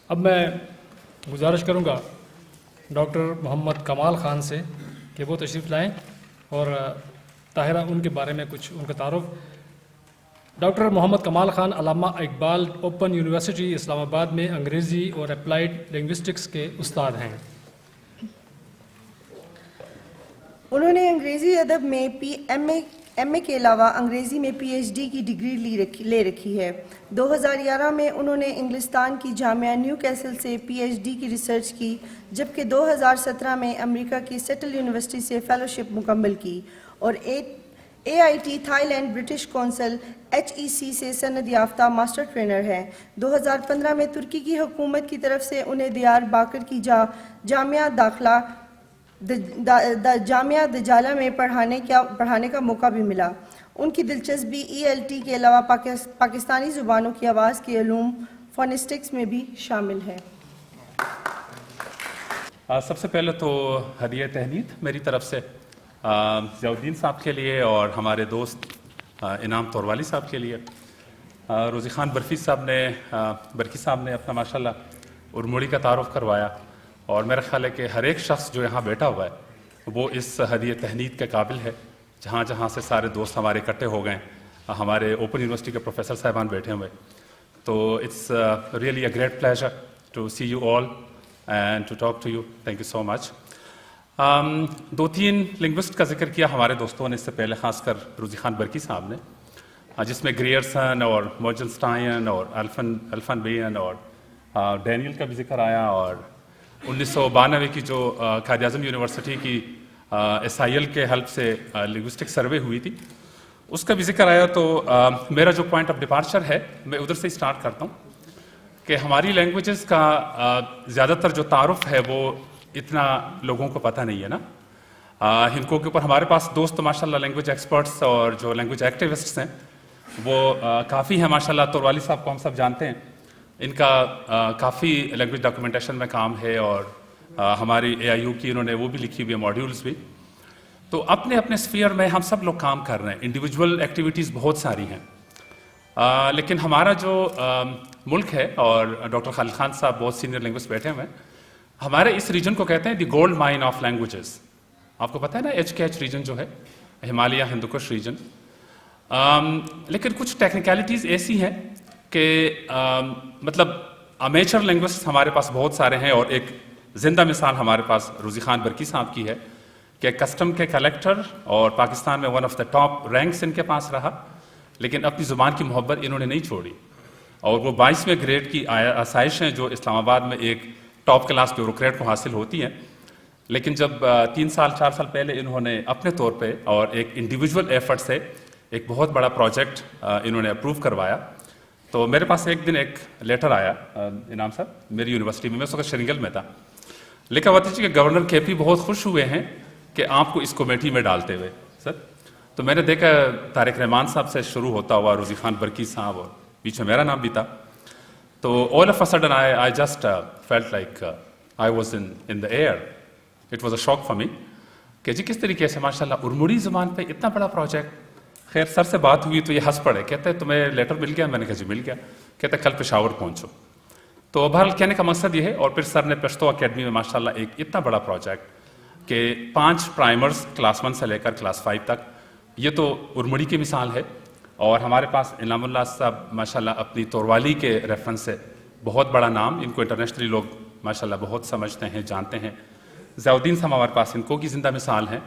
اب میں گزارش کروں گا ڈاکٹر محمد کمال خان سے کہ وہ تشریف لائیں اور طاہرہ ان کے بارے میں کچھ ان کا تعارف. ڈاکٹر محمد کمال خان علامہ اقبال اوپن یونیورسٹی اسلام آباد میں انگریزی اور اپلائیڈ لنگوسٹکس کے استاد ہیں. انہوں نے انگریزی ادب میں ایم اے کے علاوہ انگریزی میں پی ایچ ڈی کی ڈگری لے رکھی ہے. 2011 میں انہوں نے انگلستان کی جامعہ نیو کیسل سے پی ایچ ڈی کی ریسرچ کی، جبکہ 2017 میں امریکہ کی سیٹل یونیورسٹی سے فیلوشپ مکمل کی اور A I T Thailand British Council HEC سے سند یافتہ ماسٹر ٹرینر ہیں. 2015 میں ترکی کی حکومت کی طرف سے انہیں دیار باکر کی جامعہ دجالہ میں پڑھانے کا موقع بھی ملا. ان کی دلچسپی ELT کے علاوہ پاکستانی زبانوں کی آواز کے علوم فونسٹکس میں بھی شامل ہے. سب سے پہلے تو ہدیہ تہنیت میری طرف سے ضیاء الدین صاحب کے لیے اور ہمارے دوست انعام توروالی صاحب کے لیے. روزی خان برکی صاحب نے اپنا ماشاءاللہ ارموڑی کا تعارف کروایا، اور میرا خیال ہے کہ ہر ایک شخص جو یہاں بیٹھا ہوا ہے وہ اس ہدیہ تہنیت کے قابل ہے. جہاں جہاں سے سارے دوست ہمارے اکٹھے ہو گئے، ہمارے اوپن یونیورسٹی کے پروفیسر صاحبان بیٹھے ہوئے، تو it's really a great pleasure to see you all and to talk to you. Thank you so much. 2-3 linguist کا ذکر کیا ہمارے دوستوں نے اس سے پہلے، خاص کر روزی خان برکی صاحب نے، جس میں گریئرسن اور موجنسٹائن اور الفن بین اور ڈینیل کا بھی ذکر آیا، اور 1992 کی جو قائد اعظم یونیورسٹی کی SIL کے ہیلپ سے لنگوسٹک سروے ہوئی تھی اس کا بھی ذکر آیا. تو میرا جو پوائنٹ آف ڈپارچر ہے میں ادھر سے اسٹارٹ کرتا ہوں کہ ہماری لینگویجز کا زیادہ تر جو تعارف ہے وہ اتنا لوگوں کو پتہ نہیں ہے نا. ہندکو کے اوپر ہمارے پاس دوست ماشاءاللہ لینگویج ایکسپرٹس اور جو لینگویج ایکٹیوسٹس ہیں وہ کافی ہیں ماشاءاللہ. توروالی صاحب کو ہم سب جانتے ہیں، ان کا کافی لینگویج ڈاکومنٹیشن میں کام ہے، اور ہماری AIU کی انہوں نے وہ بھی لکھی ہوئی ہے، ماڈیولز بھی. تو اپنے اپنے اسفیئر میں ہم سب لوگ کام کر رہے ہیں، انڈیویجول ایکٹیویٹیز بہت ساری ہیں. لیکن ہمارا جو ملک ہے، اور ڈاکٹر خالد خان صاحب بہت سینئر لینگوسٹ بیٹھے ہوئے ہیں، ہمارے اس ریجن کو کہتے ہیں دی گولڈ مائن آف لینگویجز. آپ کو پتہ ہے نا HKH ریجن جو ہے، ہمالیہ ہندوکش ریجن. لیکن کچھ ٹیکنیکلٹیز ایسی ہیں کہ مطلب امیچر لینگوسٹ ہمارے پاس بہت سارے ہیں، اور ایک زندہ مثال ہمارے پاس روزی خان برکی صاحب کی ہے کہ کسٹم کے کلیکٹر، اور پاکستان میں one of the top ranks ان کے پاس رہا، لیکن اپنی زبان کی محبت انہوں نے نہیں چھوڑی، اور وہ 22ویں گریڈ کی آسائش ہیں جو اسلام آباد میں ایک ٹاپ کلاس بیوروکریٹ کو حاصل ہوتی ہیں. لیکن جب 3-4 سال پہلے انہوں نے اپنے طور پہ اور ایک انڈیویجول ایفرٹ سے ایک بہت بڑا پروجیکٹ انہوں نے اپروو کروایا، تو میرے پاس ایک دن ایک لیٹر آیا انعام صاحب میری یونیورسٹی میں اس وقت شرنگل میں تھا. لکھا ہوا تھا کہ گورنر KP بہت خوش ہوئے ہیں کہ آپ کو اس کمیٹی میں ڈالتے ہوئے سر. تو میں نے دیکھا طارق رحمان صاحب سے شروع ہوتا ہوا روزی خان برکی صاحب، اور بیچ میں میرا نام بھی تھا. تو all of a sudden I just felt like I was in the air. It was a shock for me کہ جی کس طریقے سے ماشاءاللہ ارموڑی زبان پہ اتنا بڑا پروجیکٹ. خیر سر سے بات ہوئی تو یہ ہنس پڑے، کہتے ہیں تمہیں لیٹر مل گیا؟ میں نے کہا جی مل گیا. کہتے ہیں کل پشاور پہنچو. تو بہرحال کہنے کا مقصد یہ ہے، اور پھر سر نے پشتو اکیڈمی میں ماشاءاللہ ایک اتنا بڑا پروجیکٹ کہ 5 پرائمرز کلاس 1 سے لے کر کلاس 5 تک، یہ تو ارموڑی کی مثال ہے. اور ہمارے پاس انعام اللہ صاحب ماشاءاللہ اپنی توروالی کے ریفرنس سے بہت بڑا نام، ان کو انٹرنیشنلی لوگ ماشاءاللہ بہت سمجھتے ہیں، جانتے ہیں. ضیاء الدین صاحب ہمارے پاس ان کو کی زندہ مثال ہیں،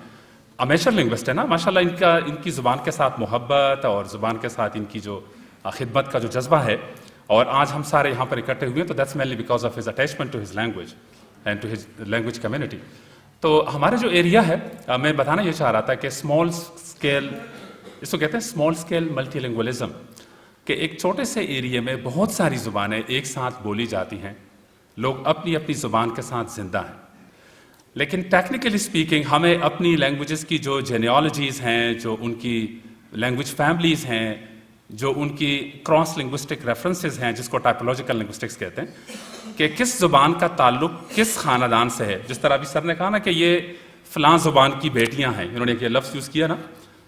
امیچر لنگوسٹ ہے نا ماشاءاللہ. ان کی زبان کے ساتھ محبت اور زبان کے ساتھ ان کی جو خدمت کا جو جذبہ ہے، اور آج ہم سارے یہاں پر اکٹھے ہوئے ہیں تو that's mainly because of his attachment to his language and to his language community. تو ہمارا جو ایریا ہے، میں بتانا یہ چاہ رہا تھا کہ اسمال اسکیل، اس کو کہتے ہیں اسمال اسکیل ملٹی لنگولزم، کہ ایک چھوٹے سے ایریے میں بہت ساری زبانیں ایک ساتھ بولی جاتی ہیں، لوگ اپنی اپنی زبان کے ساتھ زندہ ہیں. لیکن ٹیکنیکلی اسپیکنگ ہمیں اپنی لینگویجز کی جو جینیالوجیز ہیں، جو ان کی لینگویج فیملیز ہیں، جو ان کی کراس لنگوسٹک ریفرنسز ہیں جس کو ٹائپولوجیکل لنگوسٹکس کہتے ہیں، کہ کس زبان کا تعلق کس خاندان سے ہے. جس طرح ابھی سر نے کہا نا کہ یہ فلاں زبان کی بیٹیاں ہیں، انہوں نے یہ لفظ یوز کیا نا،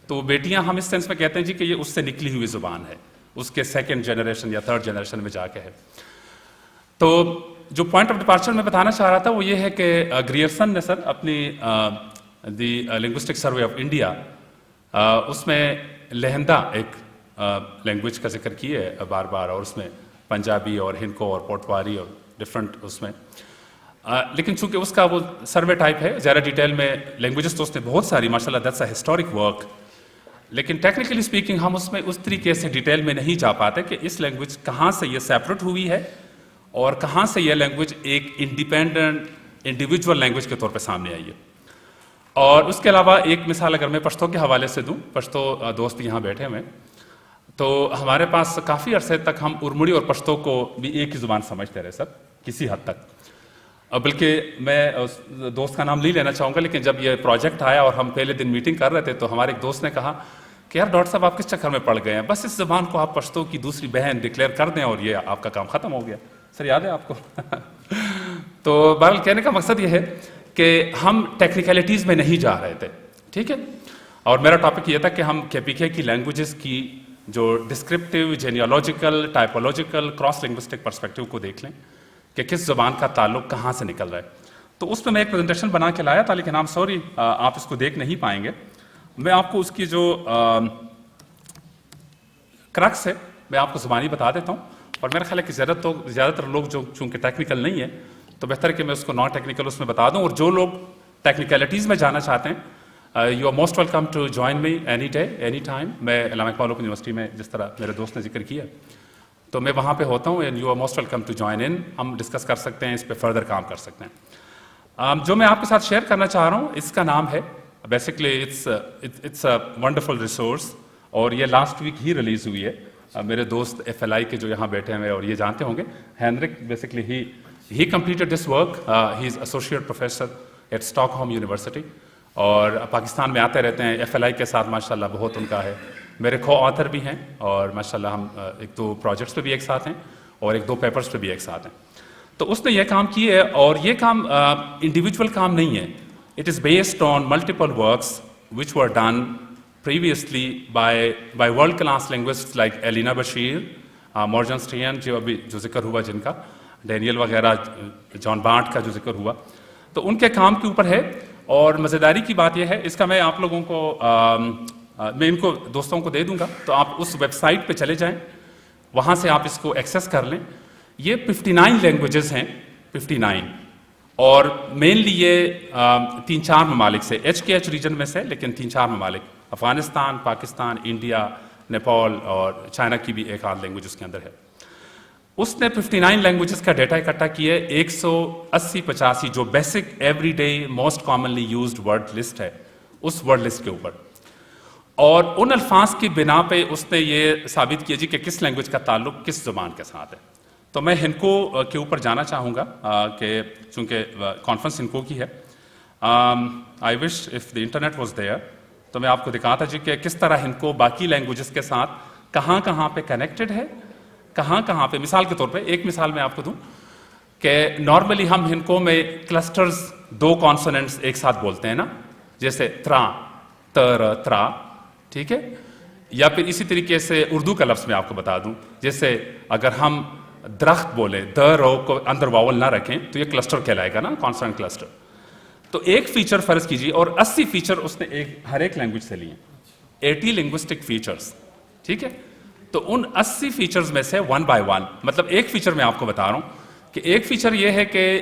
تو بیٹیاں ہم اس سینس میں کہتے ہیں جی کہ یہ اس سے نکلی ہوئی زبان ہے، اس کے 2nd جنریشن یا 3rd جنریشن میں جا کے ہے. تو جو پوائنٹ آف ڈپارچر میں بتانا چاہ رہا تھا وہ یہ ہے کہ گریئرسن نے سر اپنی دی لنگوسٹک سروے آف انڈیا اس میں لہندہ ایک لینگویج کا ذکر کیے بار بار، اور اس میں پنجابی اور ہندکو اور پوٹواری اور ڈفرینٹ اس میں، لیکن چونکہ اس کا وہ سروے ٹائپ ہے، زیادہ ڈیٹیل میں لینگویجز تو اس نے بہت ساری ماشاء اللہ، دیٹس اے ہسٹورک ورک، لیکن ٹیکنیکلی اسپیکنگ ہم اس میں اس طریقے سے ڈیٹیل میں نہیں جا پاتے کہ اس لینگویج کہاں سے یہ سیپریٹ ہوئی ہے اور کہاں سے یہ لینگویج ایک انڈیپینڈنٹ انڈیویجول لینگویج کے طور پہ سامنے آئی ہے۔ اور اس کے علاوہ ایک مثال اگر میں پشتو کے حوالے سے دوں، پشتو دوست یہاں بیٹھے ہوئے، تو ہمارے پاس کافی عرصے تک ہم ارمڑی اور پشتو کو بھی ایک ہی زبان سمجھتے رہے سر، کسی حد تک، بلکہ میں اس دوست کا نام نہیں لینا چاہوں گا، لیکن جب یہ پروجیکٹ آیا اور ہم پہلے دن میٹنگ کر رہے تھے تو ہمارے ایک دوست نے کہا کہ یار ڈاکٹر صاحب آپ کس چکر میں پڑ گئے ہیں، بس اس زبان کو آپ پشتو کی دوسری بہن ڈکلیئر کر دیں اور یہ آپ کا کام ختم ہو گیا۔ سر یاد ہے آپ کو؟ تو بہرحال کہنے کا مقصد یہ ہے کہ ہم ٹیکنیکلٹیز میں نہیں جا رہے تھے، ٹھیک ہے، اور میرا ٹاپک یہ تھا کہ ہم کے پی کے کی لینگویجز کی جو ڈسکرپٹیو، جینیالوجیکل، ٹائپولوجیکل، کراس لنگوسٹک پرسپیکٹیو کو دیکھ لیں کہ کس زبان کا تعلق کہاں سے نکل رہا ہے۔ تو اس پہ میں ایک پریزنٹیشن بنا کے لایا تھا، لیکن آپ سوری آپ اس کو دیکھ نہیں پائیں گے، میں آپ کو اس کی جو کرکس ہے میں آپ کو زبانی بتا دیتا ہوں، اور میرا خیال ہے کہ زیادہ تر لوگ جو چونکہ ٹیکنیکل نہیں ہے تو بہتر ہے کہ میں اس کو نان ٹیکنیکل اس میں بتا دوں، اور جو لوگ ٹیکنیکلٹیز میں جانا چاہتے ہیں you are most welcome to join me any day any time. میں علامہ اقبال اوپن یونیورسٹی میں جس طرح میرے دوست نے ذکر کیا تو میں وہاں پہ ہوتا ہوں، and you are most welcome to join in, ہم ڈسکس کر سکتے ہیں، اس پہ فردر کام کر سکتے ہیں۔ جو میں آپ کے ساتھ شیئر کرنا چاہ رہا ہوں اس کا نام ہے basically it's a wonderful resource, اور یہ لاسٹ ویک ہی ریلیز ہوئی ہے۔ میرے دوست ایف ایل آئی کے جو یہاں بیٹھے ہوئے اور یہ جانتے ہوں گے، Henrik basically he completed this work, he is associate professor at Stockholm university, اور پاکستان میں آتے رہتے ہیں، ایف ایل آئی کے ساتھ ماشاء اللہ بہت ان کا ہے، میرے کو آتھر بھی ہیں، اور ماشاء اللہ ہم ایک دو پروجیکٹس پہ بھی ایک ساتھ ہیں اور ایک دو پیپرز پہ بھی ایک ساتھ ہیں۔ تو اس نے یہ کام کی ہے، اور یہ کام انڈیویجول کام نہیں ہے، it is based on multiple works which were done previously by world class linguists like Elina Bashir, Morgan Stein جو ذکر ہوا، جن کا ڈینیل وغیرہ، جان بارٹ کا جو ذکر ہوا، تو ان کے کام کے اوپر ہے۔ اور مزیداری کی بات یہ ہے، اس کا میں آپ لوگوں کو میں ان کو دوستوں کو دے دوں گا، تو آپ اس ویب سائٹ پہ چلے جائیں، وہاں سے آپ اس کو ایکسیس کر لیں۔ یہ 59 لینگویجز ہیں، 59، اور مینلی یہ 3-4 ممالک سے، HKH ریجن میں سے، لیکن 3-4 ممالک، افغانستان، پاکستان، انڈیا، نیپال اور چائنا کی بھی ایک آدھ لینگویج اس کے اندر ہے۔ اس نے 59 لینگویجز کا ڈیٹا اکٹھا کیا ہے، 180-85 جو basic every day most commonly used word list ہے، اس ورڈ لسٹ کے اوپر، اور ان الفاظ کی بنا پہ اس نے یہ ثابت کیا جی کہ کس لینگویج کا تعلق کس زبان کے ساتھ ہے۔ تو میں ہندکو کے اوپر جانا چاہوں گا کہ چونکہ کانفرنس ہندکو کی ہے، I wish if the internet was there, تو میں آپ کو دکھاتا جی کہ کس طرح ہندکو باقی لینگویجز کے ساتھ کہاں کہاں پہ کنیکٹڈ ہے، کہاں کہاں پہ۔ مثال کے طور پہ ایک مثال میں آپ کو دوں کہ نارملی ہم ہندکو میں کلسٹرز 2 کانسوننٹس ایک ساتھ بولتے ہیں نا، جیسے ترا، تر، ترا، ٹھیک ہے، یا پھر اسی طریقے سے اردو کا لفظ میں آپ کو بتا دوں، جیسے اگر ہم درخت بولیں، رو کو اندر واول نہ رکھیں تو یہ کلسٹر کہلائے گا نا، کانسوننٹ کلسٹر۔ تو ایک فیچر فرض کیجیے، اور 80 فیچر اس نے ہر ایک لینگویج سے لیے، 80 لنگوسٹک فیچرز، ٹھیک ہے۔ تو ان 80 فیچرز میں سے 1 by 1، مطلب ایک فیچر میں آپ کو بتا رہا ہوں کہ ایک فیچر یہ ہے کہ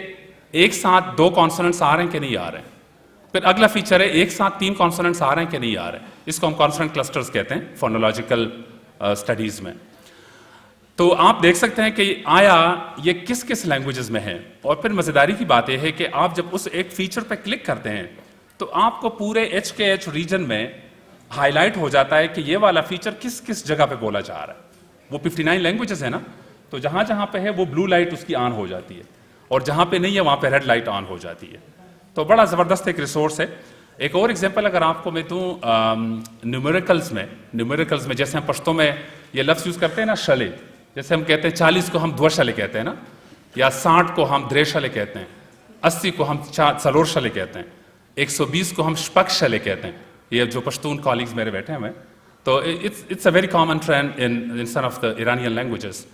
ایک ساتھ 2 کانسوننٹس آ رہے ہیں کہ نہیں آ رہے ہیں، پھر اگلا فیچر ہے ایک ساتھ 3 کانسوننٹس آ رہے ہیں کہ نہیں آ رہے ہیں، اس کو ہم کانسوننٹ کلسٹرز کہتے ہیں فونولوجیکل اسٹڈیز میں۔ تو آپ دیکھ سکتے ہیں کہ آیا یہ کس کس لینگویجز میں ہے، اور پھر مزیداری کی بات یہ ہے کہ آپ جب اس ایک فیچر پہ کلک کرتے ہیں تو آپ کو پورے HKH ریجن میں ہائی لائٹ ہو جاتا ہے کہ یہ والا فیچر کس کس جگہ پہ بولا جا رہا ہے۔ وہ 59 لینگویجز ہیں نا، تو جہاں جہاں پہ ہے وہ بلو لائٹ اس کی آن ہو جاتی ہے، اور جہاں پہ نہیں ہے وہاں پہ ریڈ لائٹ آن ہو جاتی ہے۔ تو بڑا زبردست ایک ریسورس ہے۔ ایک اور ایگزامپل اگر آپ کو میں دوں نیومیریکلز میں جیسے ہم پشتوں میں یہ لفظ یوز کرتے ہیں نا، شلے، جیسے ہم کہتے ہیں 40 کو ہم 2 شلے کہتے ہیں نا، یا 60 کو ہم 3 شلے کہتے ہیں، 80 کو ہم 4 شلے کہتے ہیں، 120 کو ہم شپک شلے کہتے ہیں، یہ جو پشتون کالیگز میرے بیٹھے ہوئے ہیں۔ تو it's a very common trend in some of the Iranian languages.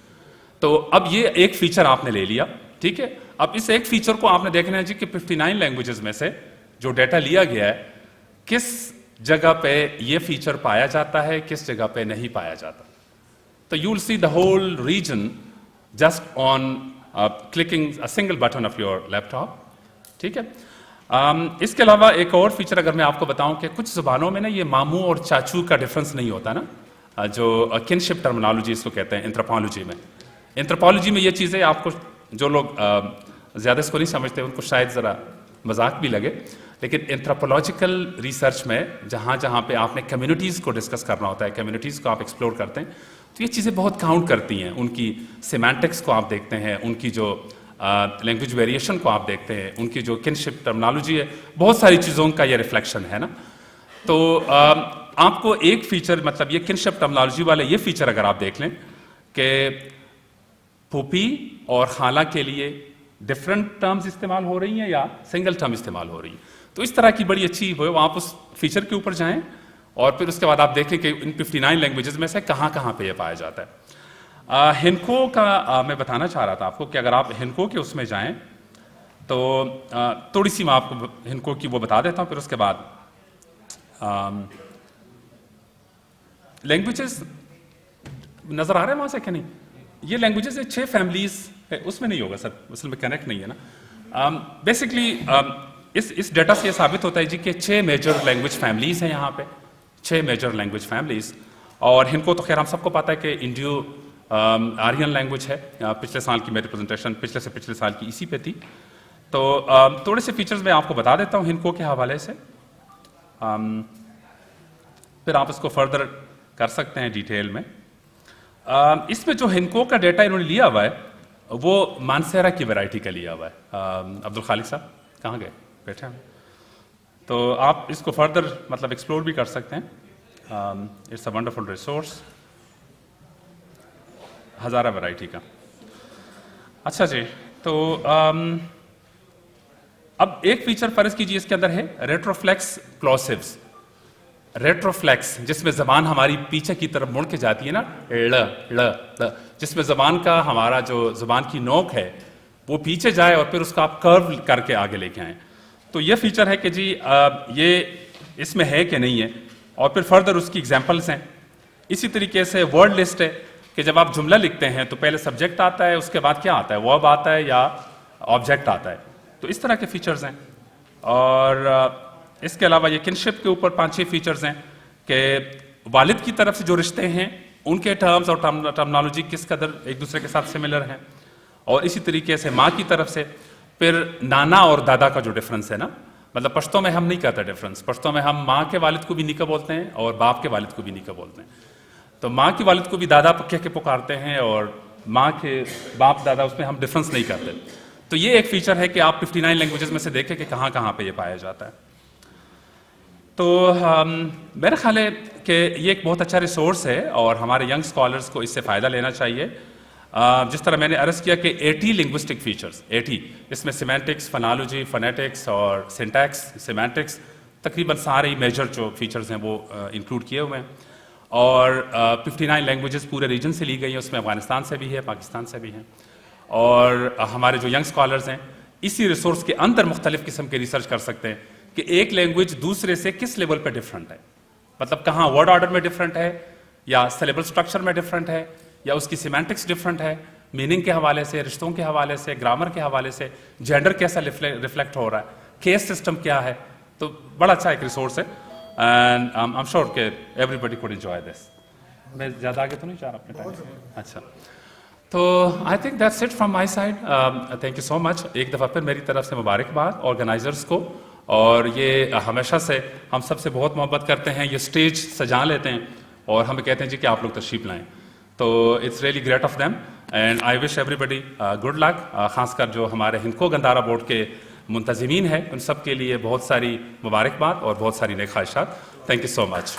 تو اب یہ ایک فیچر آپ نے لے لیا، ٹھیک ہے. اب اس ایک فیچر کو آپ نے دیکھنا ہے جی کہ 59 لینگویجز میں سے جو ڈیٹا لیا گیا ہے کس جگہ پہ یہ فیچر پایا جاتا ہے, کس جگہ پہ نہیں پایا جاتا. تو you will see the whole region just on clicking a single button of your laptop. ٹھیک ہے. اس کے علاوہ ایک اور فیچر اگر میں آپ کو بتاؤں کہ کچھ زبانوں میں نا یہ ماموں اور چاچو کا ڈفرنس نہیں ہوتا نا, جو کنشپ ٹرمنالوجی اس کو کہتے ہیں اینتھروپولوجی میں. اینتھروپولوجی میں یہ چیزیں آپ کو جو لوگ زیادہ اس کو نہیں سمجھتے ان کو شاید ذرا مذاق بھی لگے, لیکن اینتھروپولوجیکل ریسرچ میں جہاں جہاں پہ آپ نے کمیونٹیز کو ڈسکس کرنا ہوتا ہے, کمیونٹیز کو آپ ایکسپلور کرتے ہیں, تو یہ چیزیں بہت کاؤنٹ کرتی ہیں. ان کی سیمانٹکس کو آپ دیکھتے ہیں, ان کی جو لینگویج ویریشن کو آپ دیکھتے ہیں, ان کی جو کنشپ ٹرمنالوجی ہے, بہت ساری چیزوں کا یہ ریفلیکشن ہے نا. تو آپ کو ایک فیچر مطلب یہ کنشپ ٹرمنالوجی والے یہ فیچر اگر آپ دیکھ لیں کہ پھوپھی اور خالہ کے لیے ڈفرنٹ ٹرمز استعمال ہو رہی ہیں یا سنگل ٹرم استعمال ہو رہی ہیں, تو اس طرح کی بڑی اچھی وہ آپ اس فیچر کے اوپر جائیں اور پھر اس کے بعد آپ دیکھیں کہ ان 59 لینگویجز میں سے کہاں کہاں پہ یہ پایا جاتا ہے. ہنکو کا میں بتانا چاہ رہا تھا آپ کو کہ اگر آپ ہنکو کے اس میں جائیں تو تھوڑی سی میں آپ کو ہنکو کی وہ بتا دیتا ہوں, پھر اس کے بعد لینگویجز نظر آ رہے ہیں وہاں سے کہ نہیں. یہ لینگویجز 6 فیملیز ہے, اس میں نہیں ہوگا سر, اصل میں کنیکٹ نہیں ہے نا. بیسکلی اس ڈیٹا سے یہ ثابت ہوتا ہے جی کہ 6 میجر لینگویج فیملیز ہیں یہاں پہ, 6 میجر لینگویج فیملیز. اور ہنکو تو خیر ہم سب کو پتہ ہے کہ انڈیو آرین لینگویج ہے. پچھلے سال کی میری پریزنٹیشن پچھلے سے پچھلے سال کی اسی پہ تھی. تو تھوڑے سے فیچرز میں آپ کو بتا دیتا ہوں ہنکو کے حوالے سے, پھر آپ اس کو فردر کر سکتے ہیں ڈیٹیل میں. اس میں جو ہنکو کا ڈیٹا انہوں نے لیا ہوا ہے وہ مانسیرا کی ویرائٹی کا لیا ہوا ہے. عبد الخالق صاحب کہاں گئے, بیٹھے ہیں, تو آپ اس کو فردر مطلب ایکسپلور بھی کر سکتے ہیں. It's a wonderful resource, Hazara variety کا. اچھا جی, تو اب ایک فیچر فرض کیجیے اس کے اندر ہے ریٹروفلیکس پلوسیوز. ریٹروفلیکس جس میں زبان ہماری پیچھے کی طرف مڑ کے جاتی ہے نا, جس میں زبان کا ہمارا جو زبان کی نوک ہے وہ پیچھے جائے اور پھر اس کا آپ کرو کر کے آگے لے کے آئیں. تو یہ فیچر ہے کہ جی یہ اس میں ہے کہ نہیں ہے, اور پھر فردر اس کی ایگزامپلس ہیں. اسی طریقے سے ورڈ لسٹ ہے کہ جب آپ جملہ لکھتے ہیں تو پہلے سبجیکٹ آتا ہے, اس کے بعد کیا آتا ہے, ورب آتا ہے یا آبجیکٹ آتا ہے. تو اس طرح کے فیچرز ہیں. اور اس کے علاوہ یہ کنشپ کے اوپر 5-6 فیچرز ہیں کہ والد کی طرف سے جو رشتے ہیں ان کے ٹرمز اور ٹرمنالوجی کس قدر ایک دوسرے کے ساتھ سملر ہیں, اور اسی طریقے سے ماں کی طرف سے پھر نانا اور دادا کا جو ڈفرنس ہے نا, مطلب پشتوں میں ہم نہیں کہتے ڈفرنس, پشتوں میں ہم ماں کے والد کو بھی نیکا بولتے ہیں اور باپ کے والد کو بھی نیکا بولتے ہیں. تو ماں کے والد کو بھی دادا کہہ کے پکارتے ہیں اور ماں کے باپ دادا اس میں ہم ڈفرنس نہیں کرتے. تو یہ ایک فیچر ہے کہ آپ 59 لینگویجز میں سے دیکھیں کہ کہاں کہاں پہ یہ پایا جاتا ہے. تو میرا خیال ہے کہ یہ ایک بہت اچھا ریسورس ہے اور ہمارے ینگ اسکالرس کو اس سے فائدہ لینا چاہیے. جس طرح میں نے عرض کیا کہ 80 لنگوسٹک فیچرز, 80 اس میں سیمینٹکس, فنالوجی, فنیٹکس اور سنٹیکس, سیمینٹکس تقریباً سارے میجر جو فیچرز ہیں وہ انکلوڈ کیے ہوئے ہیں. اور 59 لینگویجز پورے ریجن سے لی گئی ہیں, اس میں افغانستان سے بھی ہے, پاکستان سے بھی ہیں. اور ہمارے جو ینگ اسکالرز ہیں اسی ریسورس کے اندر مختلف قسم کے ریسرچ کر سکتے ہیں کہ ایک لینگویج دوسرے سے کس لیول پہ ڈفرنٹ ہے, مطلب کہاں ورڈ آرڈر میں ڈفرنٹ ہے یا سلیبل سٹرکچر میں ڈفرنٹ ہے یا اس کی سیمینٹکس ڈفرنٹ ہے, میننگ کے حوالے سے, رشتوں کے حوالے سے, گرامر کے حوالے سے, جینڈر کیسا ریفلیکٹ ہو رہا ہے, کیس سسٹم کیا ہے. تو بڑا اچھا ایک ریسورس ہے اینڈ آئی ایم شیور کہ everybody could enjoy this. میں زیادہ آگے تو نہیں چاہ رہا اپنے ٹائم. اچھا, تو I think that's it from my side. Thank you so much. ایک دفعہ پھر میری طرف سے مبارکباد آرگنائزرس کو, اور یہ ہمیشہ سے ہم سب سے بہت محبت کرتے ہیں, یہ اسٹیج سجا لیتے ہیں اور ہمیں کہتے ہیں جی کہ آپ لوگ تشریف لائیں. تو it's really great of them and I wish everybody good luck. خاص کر جو ہمارے ہنکو گندارا بورڈ کے منتظمین ہیں ان سب کے لیے بہت ساری مبارکباد اور بہت ساری نیک خواہشات. Thank you so much.